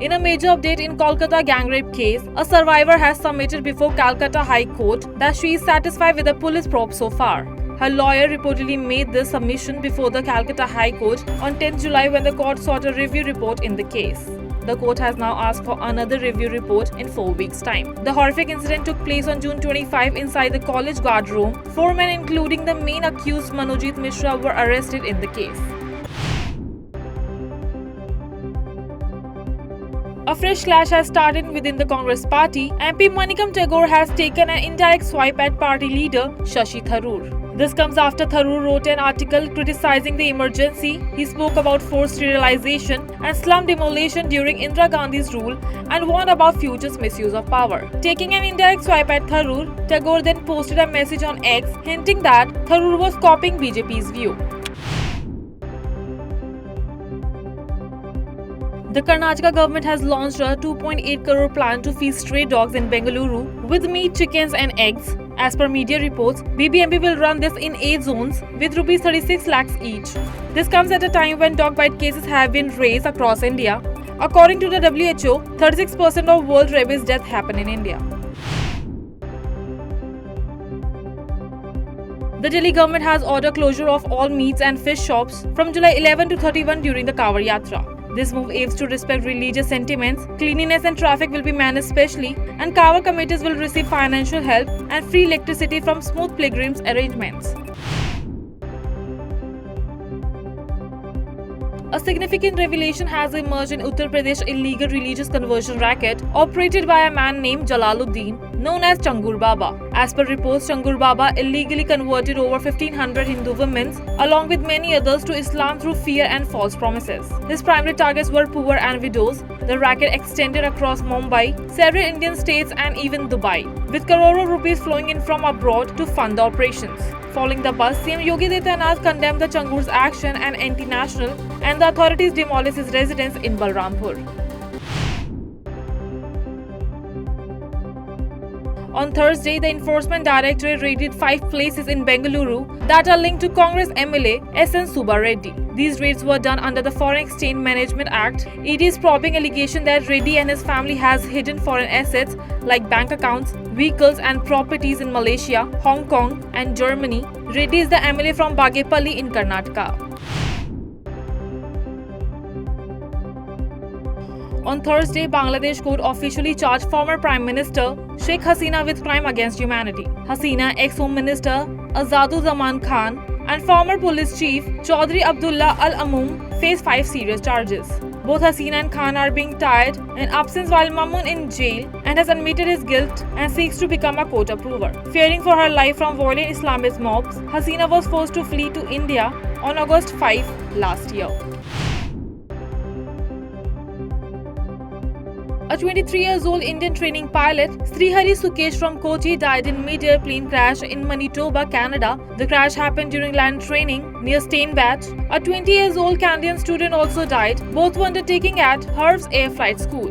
In a major update in Kolkata gang rape case, a survivor has submitted before Calcutta High Court that she is satisfied with the police probe so far. Her lawyer reportedly made this submission before the Calcutta High Court on 10th July when the court sought a review report in the case. The court has now asked for another review report in 4 weeks' time. The horrific incident took place on June 25 inside the college guard room. 4 men, including the main accused Manojit Mishra, were arrested in the case. A fresh clash has started within the Congress party. MP Manikam Tagore has taken an indirect swipe at party leader Shashi Tharoor. This comes after Tharoor wrote an article criticizing the emergency. He spoke about forced sterilization and slum demolition during Indira Gandhi's rule and warned about future misuse of power. Taking an indirect swipe at Tharoor, Tagore then posted a message on X hinting that Tharoor was copying BJP's view. The Karnataka government has launched a 2.8 crore plan to feed stray dogs in Bengaluru with meat, chickens and eggs. As per media reports, BBMP will run this in 8 zones with Rs 36 lakhs each. This comes at a time when dog bite cases have been raised across India. According to the WHO, 36% of world rabies deaths happen in India. The Delhi government has ordered closure of all meats and fish shops from July 11 to 31 during the Kanwar Yatra. This move aims to respect religious sentiments, cleanliness and traffic will be managed specially, and Kanwar committees will receive financial help and free electricity from smooth pilgrims arrangements. A significant revelation has emerged in Uttar Pradesh illegal religious conversion racket operated by a man named Jalaluddin, known as Changur Baba. As per reports, Changur Baba illegally converted over 1500 Hindu women along with many others to Islam through fear and false promises. His primary targets were poor and widows. The racket extended across Mumbai, several Indian states and even Dubai, with crores of rupees flowing in from abroad to fund the operations. Following the bust, CM Yogi Adityanath condemned the Changur's action and anti-national, and the authorities demolished his residence in Balrampur. On Thursday, the Enforcement Directorate raided 5 places in Bengaluru that are linked to Congress MLA S.N. Subba Reddy. These raids were done under the Foreign Exchange Management Act. ED is probing allegation that Reddy and his family has hidden foreign assets like bank accounts, vehicles and properties in Malaysia, Hong Kong and Germany. Reddy is the MLA from Bagepalli in Karnataka. On Thursday, Bangladesh court officially charged former Prime Minister Sheikh Hasina with crime against humanity. Hasina, ex-Home Minister Asaduzzahman Khan and former police chief Chaudhry Abdullah Al-Amoum face 5 serious charges. Both Hasina and Khan are being tried in absence while Mamun in jail and has admitted his guilt and seeks to become a court approver. Fearing for her life from violent Islamist mobs, Hasina was forced to flee to India on August 5 last year. A 23-year-old Indian training pilot, Srihari Sukesh from Kochi, died in mid-air plane crash in Manitoba, Canada. The crash happened during land training near Steinbach. A 20-year-old Canadian student also died. Both were undertaking at Herves Air Flight School.